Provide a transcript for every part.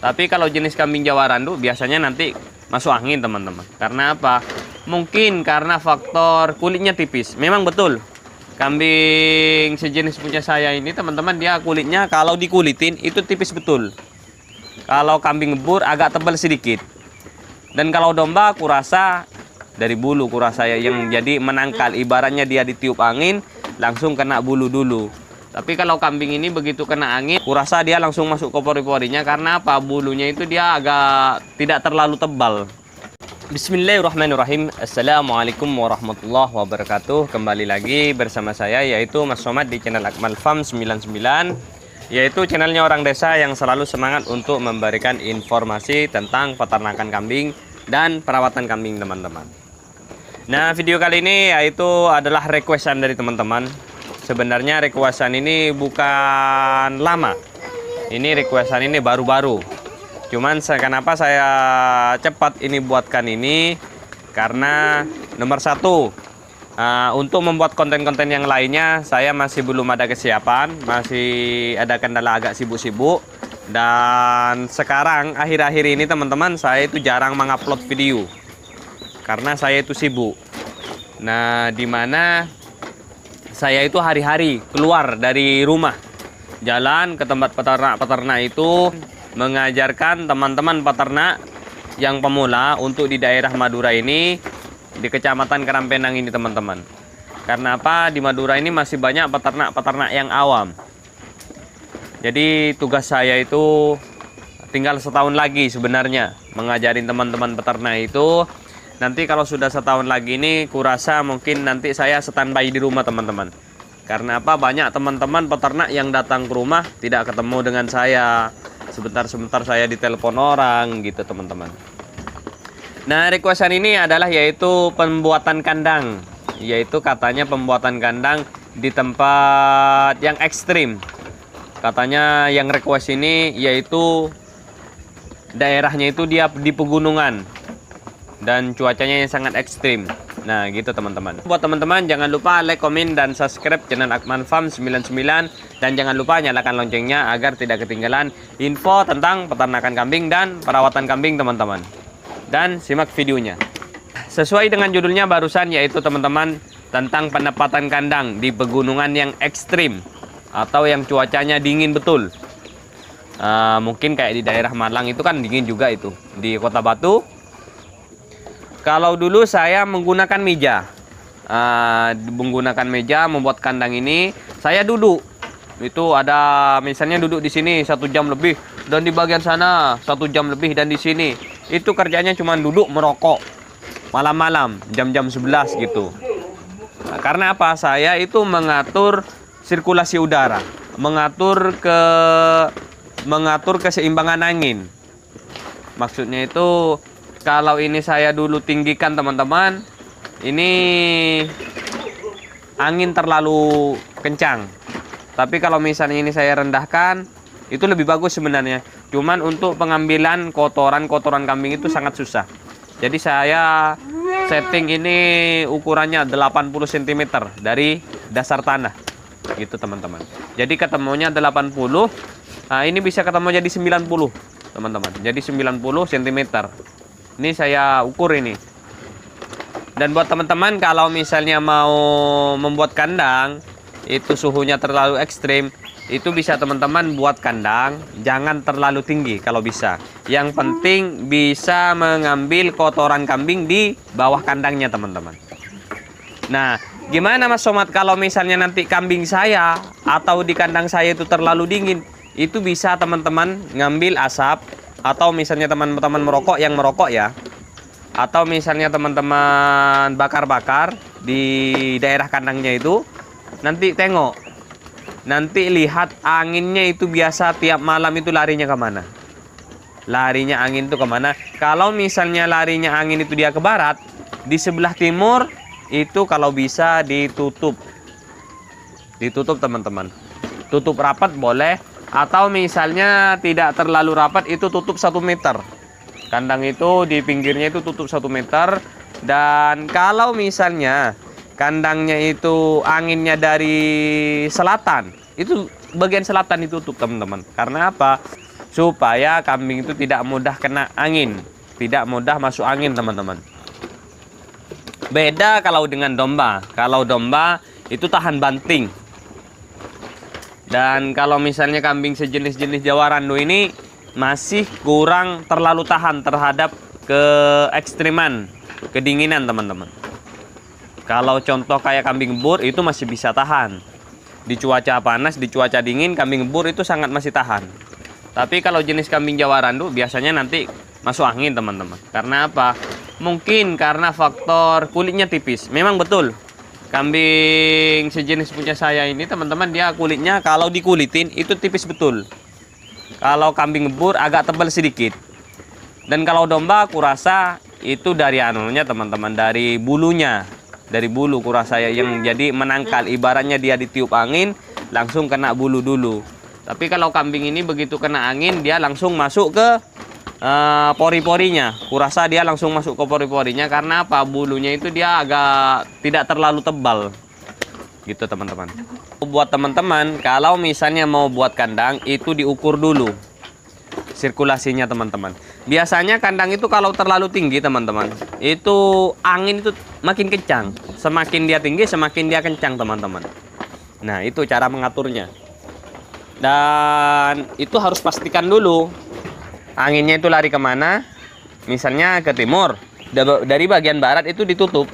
Tapi kalau jenis kambing Jawa Randu biasanya nanti masuk angin teman-teman. Karena apa? Mungkin karena faktor kulitnya tipis. Memang betul. Kambing sejenis punya saya ini teman-teman, dia kulitnya kalau dikulitin itu tipis betul. Kalau kambing ngebur agak tebal sedikit. Dan kalau domba kurasa dari bulu kurasa yang jadi menangkal. Ibaratnya dia ditiup angin langsung kena bulu dulu. Tapi kalau kambing ini begitu kena angin, kurasa dia langsung masuk ke pori-porinya. Karena apa? Bulunya itu dia agak tidak terlalu tebal. Bismillahirrahmanirrahim. Assalamualaikum warahmatullahi wabarakatuh. Kembali lagi bersama saya yaitu Mas Somad di channel Akmal Farm 99, yaitu channelnya orang desa yang selalu semangat untuk memberikan informasi tentang peternakan kambing dan perawatan kambing teman-teman. Nah, video kali ini yaitu adalah requestan dari teman-teman. Sebenarnya requestan ini bukan lama. Ini requestan ini baru-baru. Cuman kenapa saya cepat ini buatkan ini? Karena nomor satu, untuk membuat konten-konten yang lainnya saya masih belum ada kesiapan, masih ada kendala agak sibuk-sibuk. Dan sekarang akhir-akhir ini teman-teman saya itu jarang mengupload video karena saya itu sibuk. Nah, dimana saya itu hari-hari keluar dari rumah, jalan ke tempat peternak-peternak itu, mengajarkan teman-teman peternak yang pemula untuk di daerah Madura ini, di Kecamatan Karangpenang ini teman-teman. Karena apa? Di Madura ini masih banyak peternak-peternak yang awam. Jadi tugas saya itu tinggal setahun lagi sebenarnya mengajarin teman-teman peternak itu. Nanti kalau sudah setahun lagi ini, kurasa mungkin nanti saya standby di rumah teman-teman. Karena apa? Banyak teman-teman peternak yang datang ke rumah tidak ketemu dengan saya. Sebentar-sebentar saya ditelepon orang gitu teman-teman. Nah, requestan ini adalah yaitu pembuatan kandang. Yaitu katanya pembuatan kandang di tempat yang ekstrim. Katanya yang request ini yaitu daerahnya itu dia di pegunungan dan cuacanya yang sangat ekstrim. Nah gitu teman-teman. Buat teman-teman jangan lupa like, komen, dan subscribe channel Akmal Farm 99. Dan jangan lupa nyalakan loncengnya agar tidak ketinggalan info tentang peternakan kambing dan perawatan kambing teman-teman. Dan simak videonya. Sesuai dengan judulnya barusan, yaitu teman-teman tentang penempatan kandang di pegunungan yang ekstrim atau yang cuacanya dingin betul. Mungkin kayak di daerah Malang itu kan dingin juga itu. Di Kota Batu, kalau dulu saya menggunakan meja, membuat kandang ini, saya duduk. Itu ada misalnya duduk di sini 1 jam lebih, dan di bagian sana 1 jam lebih, dan di sini itu kerjanya cuma duduk merokok malam-malam jam-jam 11 gitu. Nah, karena apa? Saya itu mengatur sirkulasi udara, mengatur keseimbangan angin. Maksudnya itu, kalau ini saya dulu tinggikan teman-teman, ini angin terlalu kencang. Tapi kalau misalnya ini saya rendahkan, itu lebih bagus sebenarnya. Cuman untuk pengambilan kotoran kambing itu sangat susah. Jadi saya setting ini ukurannya 80 cm dari dasar tanah. Gitu teman-teman. Jadi ketemunya 80. Nah, ini bisa ketemu jadi 90 teman-teman. Jadi 90 cm. Ini saya ukur ini. Dan buat teman-teman kalau misalnya mau membuat kandang itu suhunya terlalu ekstrim, itu bisa teman-teman buat kandang jangan terlalu tinggi kalau bisa. Yang penting bisa mengambil kotoran kambing di bawah kandangnya teman-teman. Nah, gimana Mas Somad kalau misalnya nanti kambing saya atau di kandang saya itu terlalu dingin? Itu bisa teman-teman ngambil asap, atau misalnya teman-teman merokok yang merokok ya, atau misalnya teman-teman bakar-bakar di daerah kandangnya itu, nanti tengok, nanti lihat anginnya itu biasa tiap malam itu larinya kemana, larinya angin itu kemana. Kalau misalnya larinya angin itu dia ke barat, di sebelah timur itu kalau bisa ditutup teman-teman, tutup rapat boleh. Atau misalnya tidak terlalu rapat, itu tutup 1 meter. Kandang itu di pinggirnya itu tutup 1 meter. Dan kalau misalnya kandangnya itu anginnya dari selatan, itu bagian selatan ditutup teman-teman. Karena apa? supaya kambing itu tidak mudah kena angin, tidak mudah masuk angin teman-teman. Beda kalau dengan domba. Kalau domba itu tahan banting. Dan kalau misalnya kambing sejenis-jenis Jawa Randu ini masih kurang terlalu tahan terhadap keekstriman, kedinginan teman-teman. Kalau contoh kayak kambing bur itu masih bisa tahan. Di cuaca panas, di cuaca dingin, kambing bur itu sangat masih tahan. Tapi kalau jenis kambing Jawa Randu biasanya nanti masuk angin teman-teman. Karena apa? Mungkin karena faktor kulitnya tipis. Memang betul. Kambing sejenis punya saya ini teman-teman, dia kulitnya kalau dikulitin itu tipis betul. Kalau kambing bur agak tebal sedikit. Dan kalau domba kurasa itu dari anunya teman-teman, dari bulunya. Dari bulu kurasa yang jadi menangkal. Ibaratnya dia ditiup angin langsung kena bulu dulu. Tapi kalau kambing ini begitu kena angin dia langsung masuk ke pori-porinya. Kurasa dia langsung masuk ke pori-porinya karena apa? Bulunya itu dia agak tidak terlalu tebal. Gitu teman-teman. Buat teman-teman, kalau misalnya mau buat kandang itu diukur dulu sirkulasinya teman-teman. Biasanya kandang itu kalau terlalu tinggi teman-teman, itu angin itu makin kencang. Semakin dia tinggi semakin dia kencang teman-teman. Nah, itu cara mengaturnya. Dan itu harus pastikan dulu anginnya itu lari kemana. Misalnya ke timur, dari bagian barat itu ditutup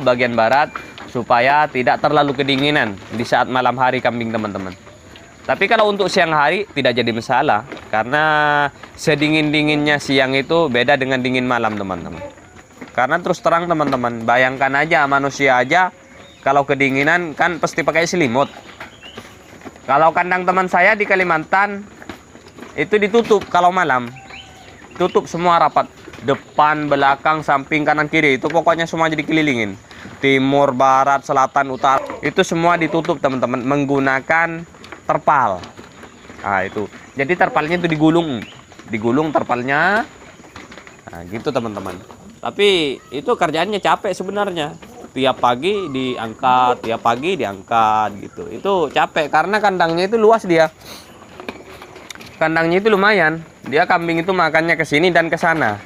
bagian barat supaya tidak terlalu kedinginan di saat malam hari kambing teman-teman. Tapi kalau untuk siang hari tidak jadi masalah, karena sedingin-dinginnya siang itu beda dengan dingin malam teman-teman. Karena terus terang teman-teman, bayangkan aja manusia aja kalau kedinginan kan pasti pakai selimut. Kalau kandang teman saya di Kalimantan itu ditutup kalau malam. Tutup semua rapat. Depan, belakang, samping, kanan, kiri. Itu pokoknya semua jadi kelilingin. Timur, barat, selatan, utara. Itu semua ditutup teman-teman. Menggunakan terpal. Nah itu. Jadi terpalnya itu digulung. Digulung terpalnya. Nah gitu teman-teman. Tapi itu kerjaannya capek sebenarnya. Tiap pagi diangkat, tiap pagi diangkat gitu. Itu capek karena kandangnya itu luas dia. Kandangnya itu lumayan. Dia kambing itu makannya ke sini dan ke sana.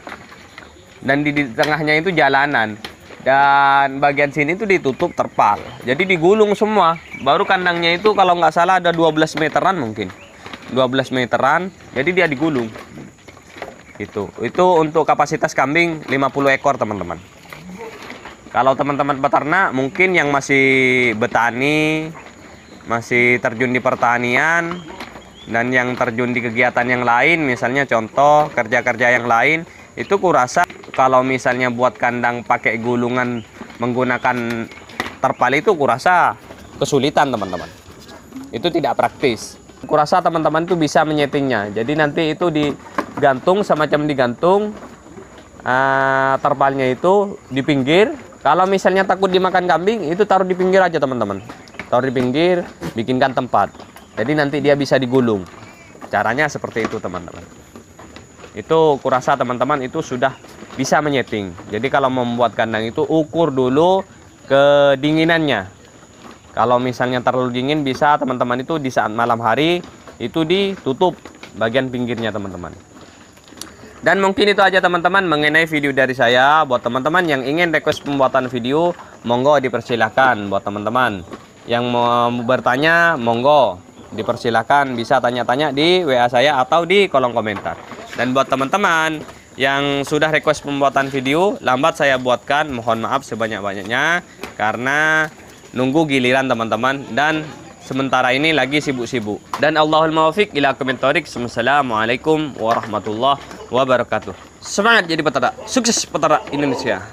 Dan di tengahnya itu jalanan. Dan bagian sini itu ditutup terpal. Jadi digulung semua. Baru kandangnya itu kalau nggak salah ada 12 meteran mungkin. 12 meteran. Jadi dia digulung. Gitu. Itu untuk kapasitas kambing 50 ekor teman-teman. Kalau teman-teman peternak mungkin yang masih bertani, masih terjun di pertanian, dan yang terjun di kegiatan yang lain, misalnya contoh kerja-kerja yang lain, itu kurasa kalau misalnya buat kandang pakai gulungan menggunakan terpal itu kurasa kesulitan teman-teman. Itu tidak praktis. Kurasa teman-teman itu bisa menyetingnya. Jadi nanti itu digantung, semacam digantung terpalnya itu di pinggir. Kalau misalnya takut dimakan kambing, itu taruh di pinggir aja teman-teman. Taruh di pinggir, bikinkan tempat. Jadi nanti dia bisa digulung. Caranya seperti itu teman-teman. Itu kurasa teman-teman itu sudah bisa menyeting. Jadi kalau membuat kandang itu ukur dulu kedinginannya. Kalau misalnya terlalu dingin bisa teman-teman itu di saat malam hari itu ditutup bagian pinggirnya teman-teman. Dan mungkin itu aja teman-teman mengenai video dari saya. Buat teman-teman yang ingin request pembuatan video, monggo dipersilahkan. Buat teman-teman yang mau bertanya, monggo dipersilahkan bisa tanya-tanya di WA saya atau di kolom komentar. Dan buat teman-teman yang sudah request pembuatan video, lambat saya buatkan, mohon maaf sebanyak-banyaknya karena nunggu giliran teman-teman dan sementara ini lagi sibuk-sibuk. Dan Allahul muwaffiq ila aqwamit thoriq. Assalamualaikum warahmatullahi wabarakatuh. Semangat jadi peternak, sukses peternak Indonesia.